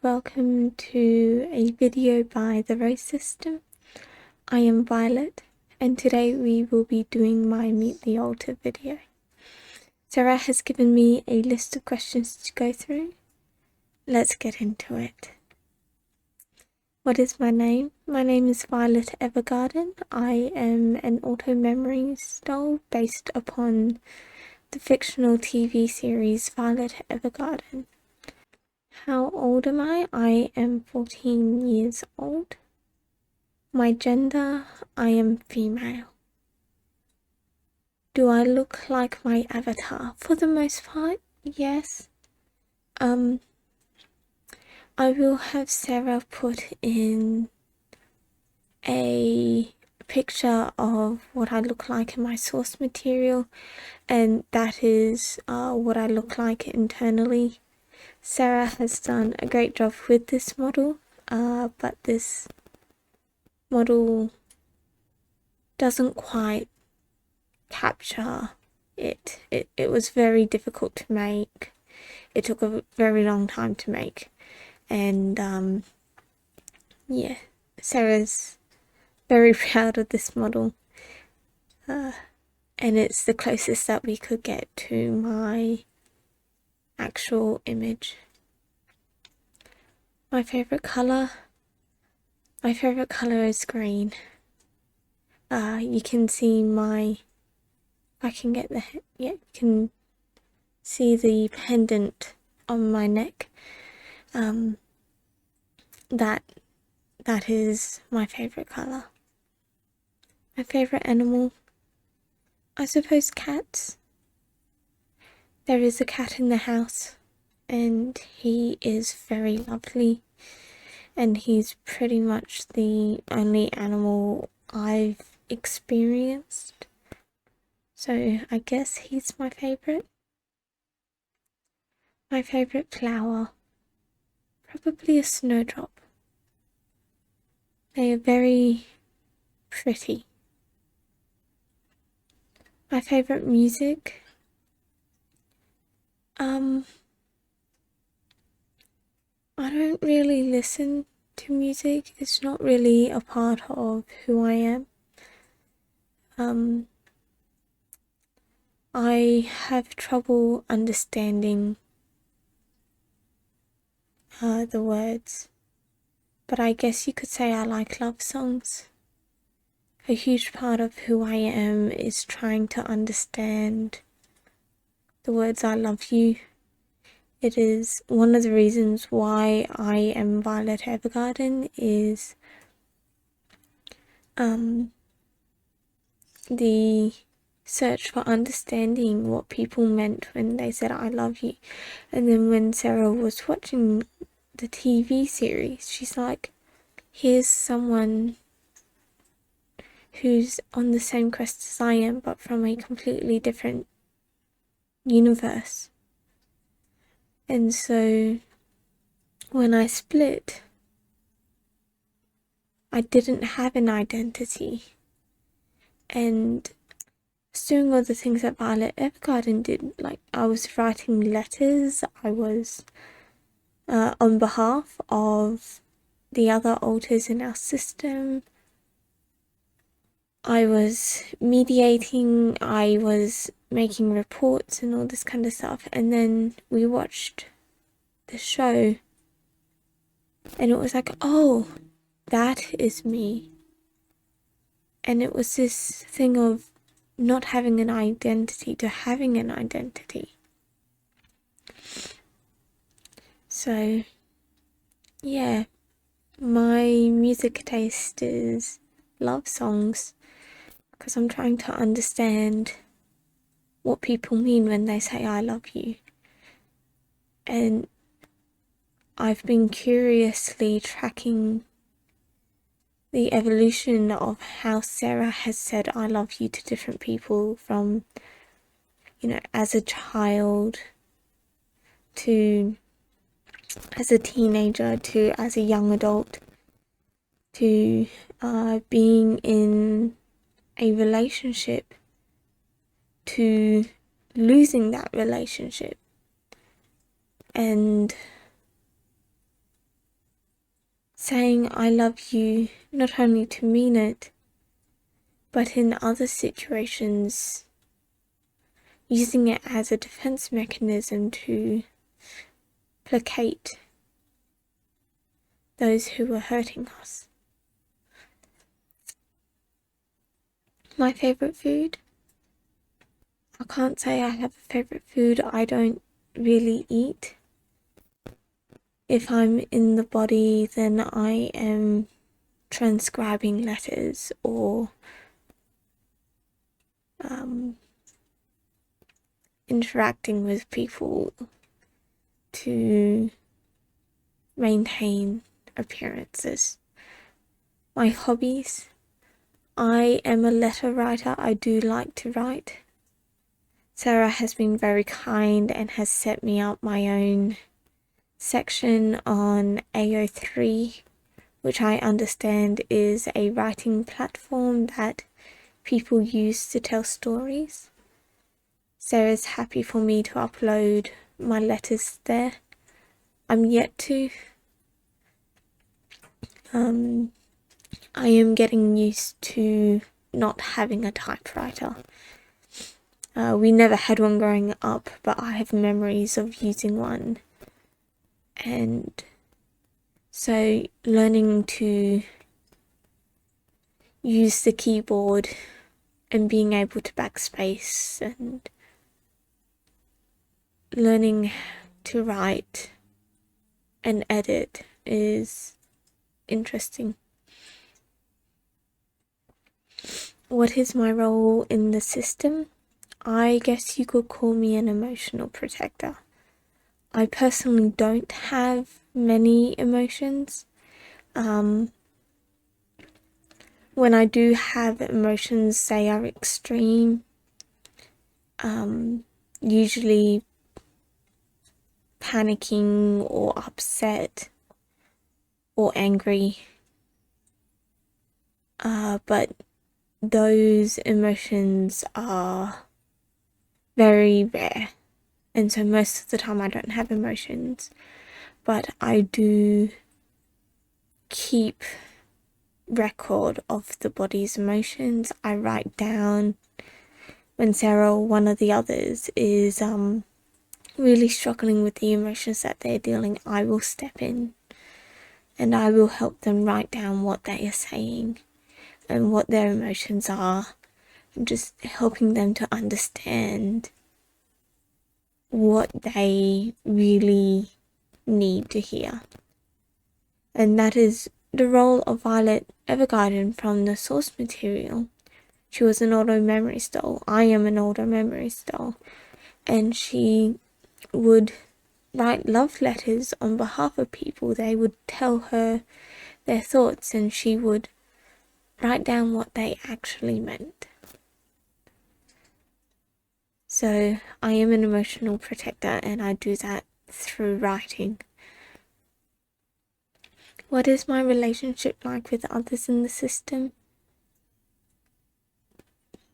welcome to a video by the Rose System. I am Violet, and today we will be doing my Meet the Altar video. Sarah has given me a list of questions to go through. Let's get into it. What is my name? My name is Violet Evergarden. I am an auto memory doll based upon the fictional TV series Violet Evergarden. How old am I? I am 14 years old. My gender, I am female. Do I look like my avatar? For the most part, yes. I will have Sarah put in a picture of what I look like in my source material, and that is what I look like internally. Sarah has done a great job with this model, but this model doesn't quite capture it. It was very difficult to make. It took a very long time to make, and yeah, Sarah's very proud of this model, and it's the closest that we could get to my actual image. My favourite colour? My favourite colour is green. You can see I can get you can see the pendant on my neck. That is my favourite colour. My favourite animal? I suppose cats. There is a cat in the house, and he is very lovely, and he's pretty much the only animal I've experienced, so I guess he's my favourite. My favourite flower? Probably a snowdrop. They are very pretty. My favourite music? I don't really listen to music. It's not really a part of who I am. I have trouble understanding the words, but I guess you could say I like love songs. A huge part of who I am is trying to understand the words I love you. It is one of the reasons why I am Violet Evergarden, is the search for understanding what people meant when they said I love you. And then when Sarah was watching the TV series, she's like, here's someone who's on the same quest as I am, but from a completely different universe. And so when I split, I didn't have an identity, and doing all the things that Violet Evergarden did, like I was writing letters, I was on behalf of the other alters in our system, I was mediating, I was making reports and all this kind of stuff. And then we watched the show, and it was like, oh, that is me. And it was this thing of not having an identity to having an identity. So yeah, my music taste is love songs, because I'm trying to understand what people mean when they say I love you. And I've been curiously tracking the evolution of how Sarah has said I love you to different people, from, as a child, to as a teenager, to as a young adult, to being in a relationship, to losing that relationship. And saying I love you, not only to mean it, but in other situations, using it as a defense mechanism to placate those who were hurting us. My favourite food? I can't say I have a favourite food I don't really eat. If I'm in the body, then I am transcribing letters or interacting with people to maintain appearances. My hobbies? I am a letter writer. I do like to write. Sarah has been very kind and has set me up my own section on AO3, which I understand is a writing platform that people use to tell stories. Sarah's happy for me to upload my letters there. I'm yet to. I am getting used to not having a typewriter. We never had one growing up, but I have memories of using one. And so learning to use the keyboard and being able to backspace and learning to write and edit is interesting. What is my role in the system? I guess you could call me an emotional protector. I personally don't have many emotions. When I do have emotions, they are extreme. Usually panicking or upset or angry. But those emotions are very rare, and so most of the time I don't have emotions, but I do keep record of the body's emotions. I write down when Sarah or one of the others is really struggling with the emotions that they're dealing. I will step in and I will help them write down what they are saying and what their emotions are, and just helping them to understand what they really need to hear. And that is the role of Violet Evergarden from the source material. She was an auto memories doll. I am an auto memories doll. And she would write love letters on behalf of people. They would tell her their thoughts and she would write down what they actually meant. So I am an emotional protector and I do that through writing. What is my relationship like with others in the system?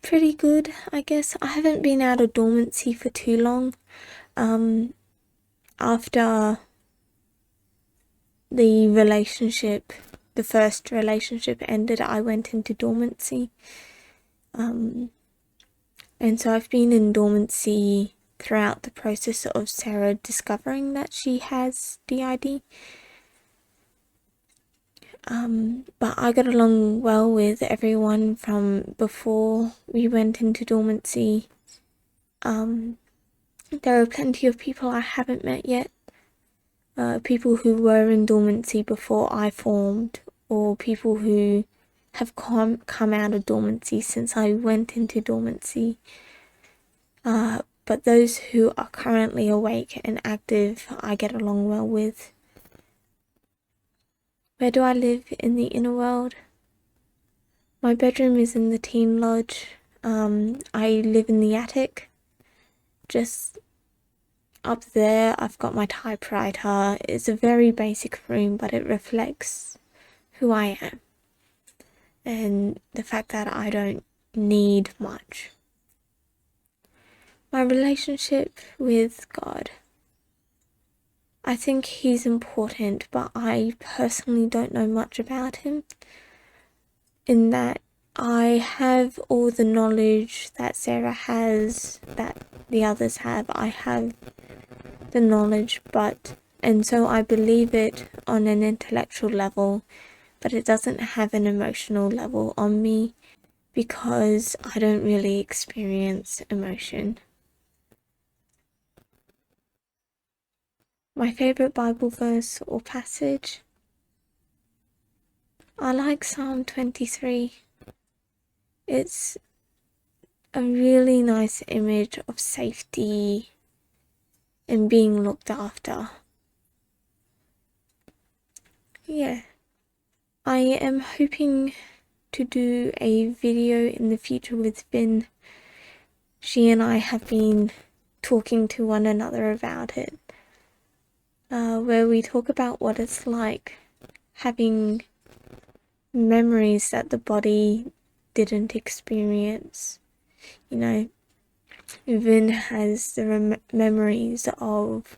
Pretty good, I guess. I haven't been out of dormancy for too long. After the first relationship ended, I went into dormancy. And so I've been in dormancy throughout the process of Sarah discovering that she has DID. But I got along well with everyone from before we went into dormancy. There are plenty of people I haven't met yet. People who were in dormancy before I formed, or people who have come out of dormancy since I went into dormancy. But those who are currently awake and active, I get along well with. Where do I live in the inner world? My bedroom is in the teen lodge. I live in the attic. Just up there, I've got my typewriter. It's a very basic room, but it reflects who I am and the fact that I don't need much. My relationship with God. I think he's important, but I personally don't know much about him. In that I have all the knowledge that Sarah has, that the others have. I have the knowledge, and so I believe it on an intellectual level, but it doesn't have an emotional level on me because I don't really experience emotion. My favourite Bible verse or passage? I like Psalm 23. It's a really nice image of safety and being looked after. Yeah. I am hoping to do a video in the future with Finn. She and I have been talking to one another about it, where we talk about what it's like having memories that the body didn't experience. You know, Vin has the memories of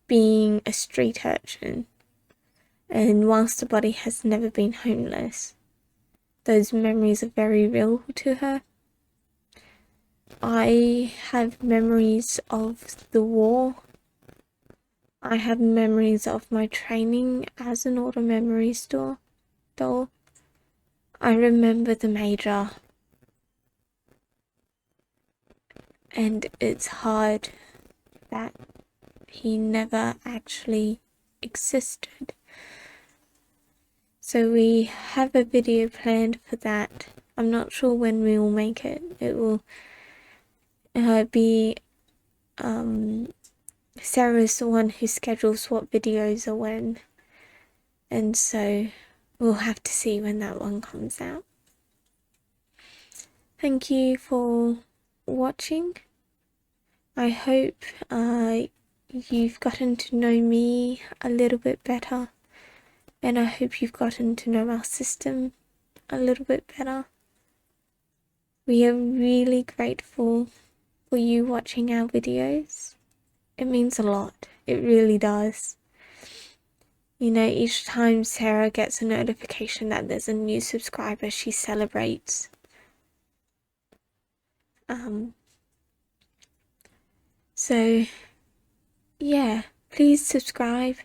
being a street urchin, and whilst the body has never been homeless, those memories are very real to her. I have memories of the war. I have memories of my training as an auto memory doll. I remember the Major, and it's hard that he never actually existed. So we have a video planned for that. I'm not sure when we will make it. It will be Sarah's the one who schedules what videos are when, and so we'll have to see when that one comes out. Thank you for watching. I hope you've gotten to know me a little bit better, and I hope you've gotten to know our system a little bit better. We are really grateful for you watching our videos. It means a lot. It really does. You know, each time Sarah gets a notification that there's a new subscriber, she celebrates. So yeah, please subscribe.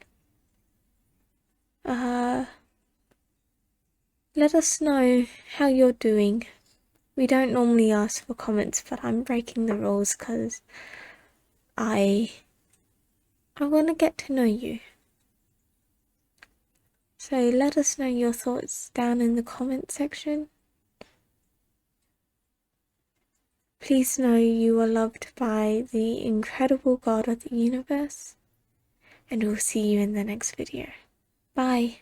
Let us know how you're doing. We don't normally ask for comments, but I'm breaking the rules because I want to get to know you. So let us know your thoughts down in the comment section. Please know you are loved by the incredible God of the universe, and we'll see you in the next video. Bye.